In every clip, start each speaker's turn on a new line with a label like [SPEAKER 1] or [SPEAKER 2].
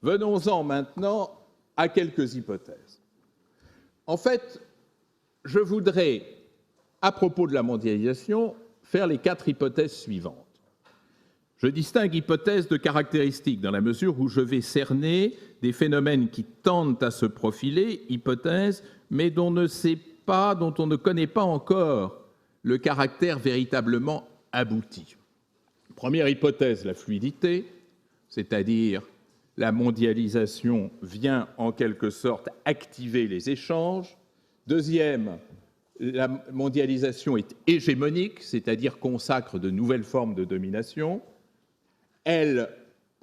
[SPEAKER 1] Venons-en maintenant à quelques hypothèses. En fait, je voudrais, à propos de la mondialisation, faire les 4 hypothèses suivantes. Je distingue hypothèses de caractéristiques dans la mesure où je vais cerner des phénomènes qui tendent à se profiler, hypothèses, mais dont on ne connaît pas encore le caractère véritablement abouti. Première hypothèse, la fluidité, c'est-à-dire la mondialisation vient en quelque sorte activer les échanges. Deuxième, la mondialisation est hégémonique, c'est-à-dire consacre de nouvelles formes de domination. Elle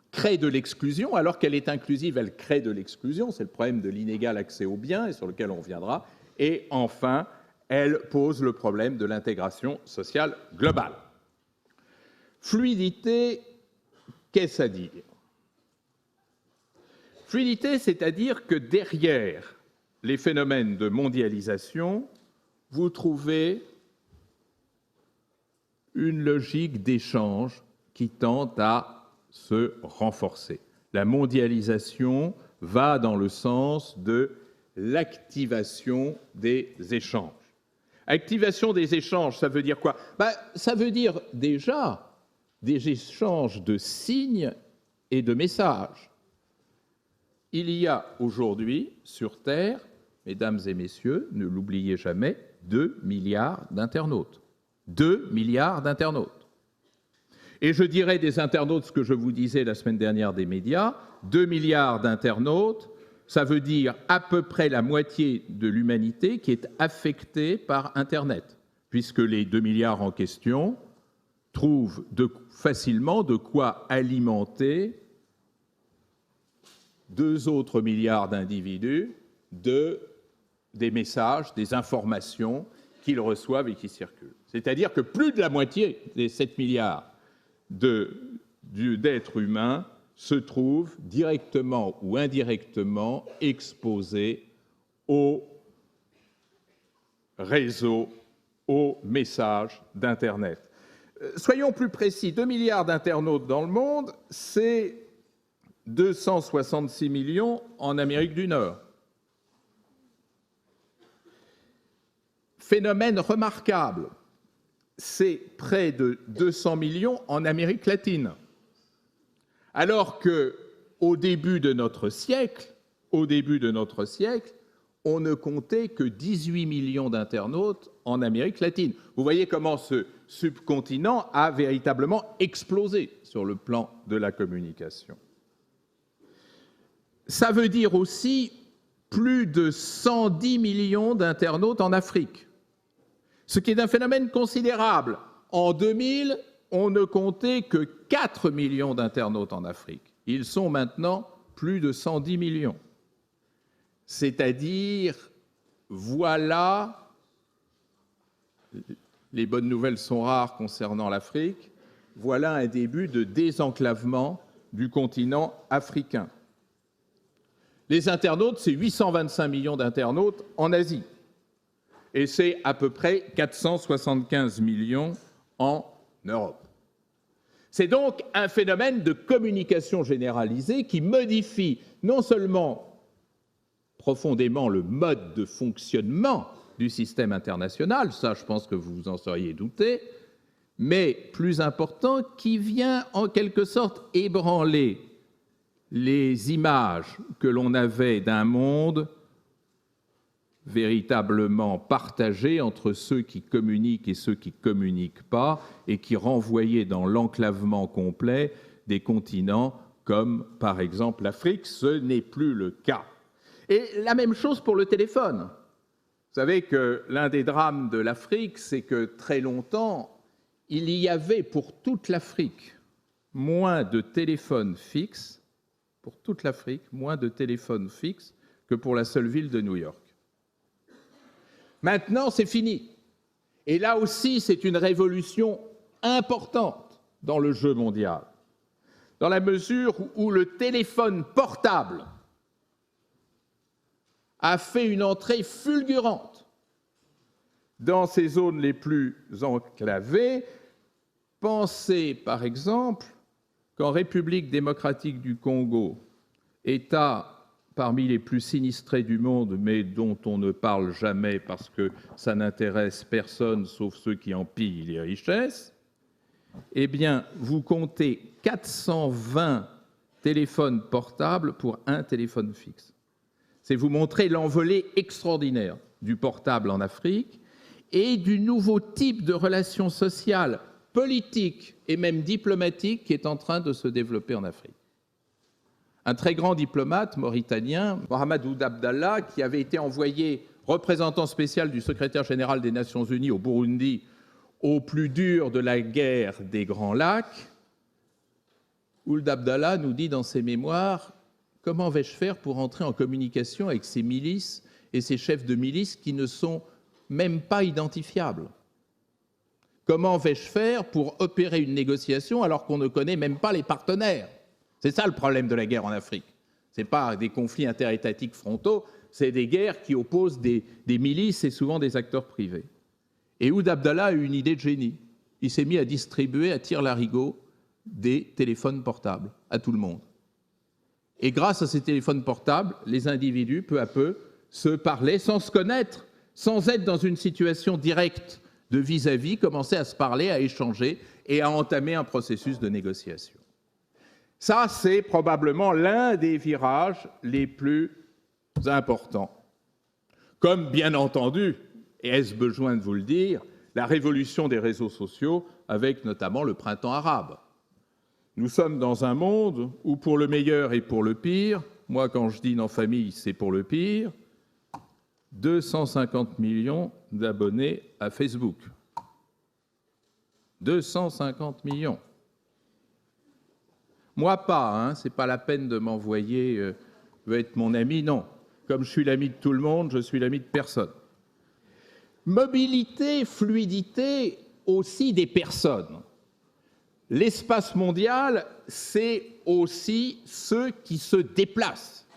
[SPEAKER 1] crée de l'exclusion, alors qu'elle est inclusive, elle crée de l'exclusion. C'est le problème de l'inégal accès aux biens, et sur lequel on reviendra. Et enfin, elle pose le problème de l'intégration sociale globale. Fluidité, qu'est-ce à dire? Fluidité, c'est-à-dire que derrière les phénomènes de mondialisation, vous trouvez une logique d'échange qui tend à se renforcer. La mondialisation va dans le sens de l'activation des échanges. Activation des échanges, ça veut dire quoi? Ça veut dire déjà des échanges de signes et de messages. Il y a aujourd'hui sur Terre, mesdames et messieurs, ne l'oubliez jamais, 2 milliards d'internautes. 2 milliards d'internautes. Et je dirais des internautes ce que je vous disais la semaine dernière des médias, 2 milliards d'internautes, ça veut dire à peu près la moitié de l'humanité qui est affectée par Internet, puisque les 2 milliards en question trouvent facilement de quoi alimenter 2 autres milliards d'individus des messages, des informations qu'ils reçoivent et qui circulent. C'est-à-dire que plus de la moitié des 7 milliards d'êtres humains se trouvent directement ou indirectement exposés aux réseaux, aux messages d'Internet. Soyons plus précis, 2 milliards d'internautes dans le monde, c'est 266 millions en Amérique du Nord. Phénomène remarquable, c'est près de 200 millions en Amérique latine. Alors qu'au début de notre siècle, on ne comptait que 18 millions d'internautes en Amérique latine. Vous voyez comment ce subcontinent a véritablement explosé sur le plan de la communication. Ça veut dire aussi plus de 110 millions d'internautes en Afrique, ce qui est un phénomène considérable. En 2000, on ne comptait que 4 millions d'internautes en Afrique. Ils sont maintenant plus de 110 millions. C'est-à-dire, voilà, les bonnes nouvelles sont rares concernant l'Afrique, voilà un début de désenclavement du continent africain. Les internautes, c'est 825 millions d'internautes en Asie. Et c'est à peu près 475 millions en Europe. C'est donc un phénomène de communication généralisée qui modifie non seulement profondément le mode de fonctionnement du système international, ça je pense que vous vous en seriez douté, mais plus important, qui vient en quelque sorte ébranler les images que l'on avait d'un monde véritablement partagé entre ceux qui communiquent et ceux qui ne communiquent pas, et qui renvoyait dans l'enclavement complet des continents comme par exemple l'Afrique. Ce n'est plus le cas. Et la même chose pour le téléphone. Vous savez que l'un des drames de l'Afrique, c'est que très longtemps, il y avait pour toute l'Afrique moins de téléphones fixes, pour toute l'Afrique, moins de téléphones fixes que pour la seule ville de New York. Maintenant, c'est fini. Et là aussi, c'est une révolution importante dans le jeu mondial, dans la mesure où le téléphone portable a fait une entrée fulgurante dans ces zones les plus enclavées. Pensez, par exemple, qu'en République démocratique du Congo État parmi les plus sinistrés du monde, mais dont on ne parle jamais parce que ça n'intéresse personne sauf ceux qui en pillent les richesses, eh bien, vous comptez 420 téléphones portables pour un téléphone fixe. C'est vous montrer l'envolée extraordinaire du portable en Afrique et du nouveau type de relations sociales, politiques et même diplomatiques qui est en train de se développer en Afrique. Un très grand diplomate mauritanien, Mohamed Ould Abdallah, qui avait été envoyé représentant spécial du secrétaire général des Nations Unies au Burundi au plus dur de la guerre des Grands Lacs, Ould Abdallah nous dit dans ses mémoires « Comment vais-je faire pour entrer en communication avec ces milices et ces chefs de milices qui ne sont même pas identifiables ? Comment vais-je faire pour opérer une négociation alors qu'on ne connaît même pas les partenaires ?» C'est ça le problème de la guerre en Afrique. Ce n'est pas des conflits interétatiques frontaux, c'est des guerres qui opposent des milices et souvent des acteurs privés. Et Ould Abdallah a eu une idée de génie. Il s'est mis à distribuer à tire-larigot des téléphones portables à tout le monde. Et grâce à ces téléphones portables, les individus, peu à peu, se parlaient sans se connaître, sans être dans une situation directe de vis-à-vis, commençaient à se parler, à échanger et à entamer un processus de négociation. Ça, c'est probablement l'un des virages les plus importants. Comme, bien entendu, et est-ce besoin de vous le dire, la révolution des réseaux sociaux avec notamment le printemps arabe. Nous sommes dans un monde où, pour le meilleur et pour le pire, moi, quand je dîne en famille, c'est pour le pire, 250 millions d'abonnés à Facebook. 250 millions. Moi, pas, hein, c'est pas la peine de m'envoyer veut être mon ami, non. Comme je suis l'ami de tout le monde, je suis l'ami de personne. Mobilité, fluidité aussi des personnes. L'espace mondial, c'est aussi ceux qui se déplacent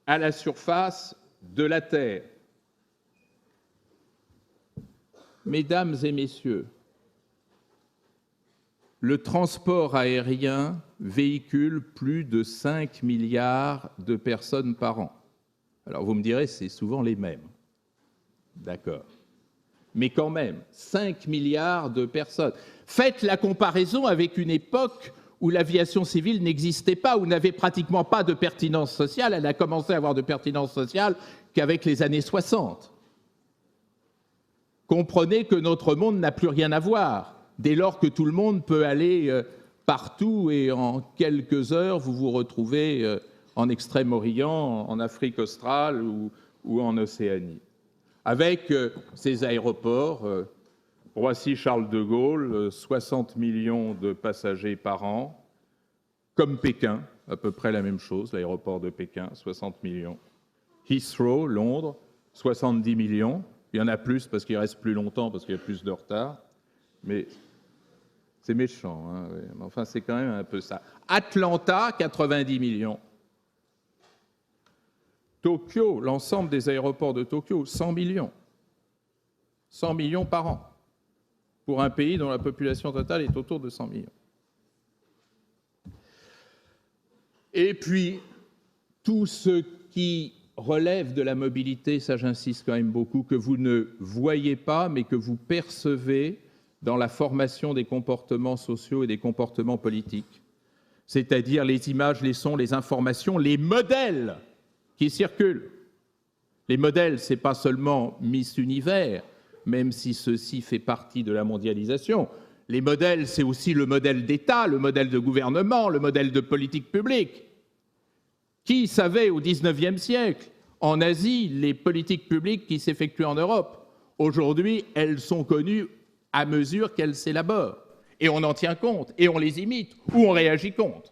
[SPEAKER 1] à la surface de la Terre. Mesdames et messieurs, le transport aérien véhicule plus de 5 milliards de personnes par an. Alors vous me direz, c'est souvent les mêmes. D'accord. Mais quand même, 5 milliards de personnes. Faites la comparaison avec une époque où l'aviation civile n'existait pas, où n'avait pratiquement pas de pertinence sociale. Elle a commencé à avoir de pertinence sociale qu'avec les années 60. Comprenez que notre monde n'a plus rien à voir. Dès lors que tout le monde peut aller partout et en quelques heures, vous vous retrouvez en Extrême-Orient, en Afrique australe ou en Océanie. Avec ces aéroports, Roissy-Charles de Gaulle, 60 millions de passagers par an, comme Pékin, à peu près la même chose, l'aéroport de Pékin, 60 millions. Heathrow, Londres, 70 millions. Il y en a plus parce qu'il reste plus longtemps, parce qu'il y a plus de retard. Mais c'est méchant, hein, oui. Mais enfin, c'est quand même un peu ça. Atlanta, 90 millions. Tokyo, l'ensemble des aéroports de Tokyo, 100 millions. 100 millions par an. Pour un pays dont la population totale est autour de 100 millions. Et puis, tout ce qui relève de la mobilité, ça j'insiste quand même beaucoup, que vous ne voyez pas, mais que vous percevez dans la formation des comportements sociaux et des comportements politiques, c'est-à-dire les images, les sons, les informations, les modèles qui circulent. Les modèles, ce n'est pas seulement Miss Univers, même si ceci fait partie de la mondialisation. Les modèles, c'est aussi le modèle d'État, le modèle de gouvernement, le modèle de politique publique. Qui savait au XIXe siècle, en Asie, les politiques publiques qui s'effectuent en Europe? Aujourd'hui, elles sont connues à mesure qu'elles s'élaborent. Et on en tient compte, et on les imite, ou on réagit contre.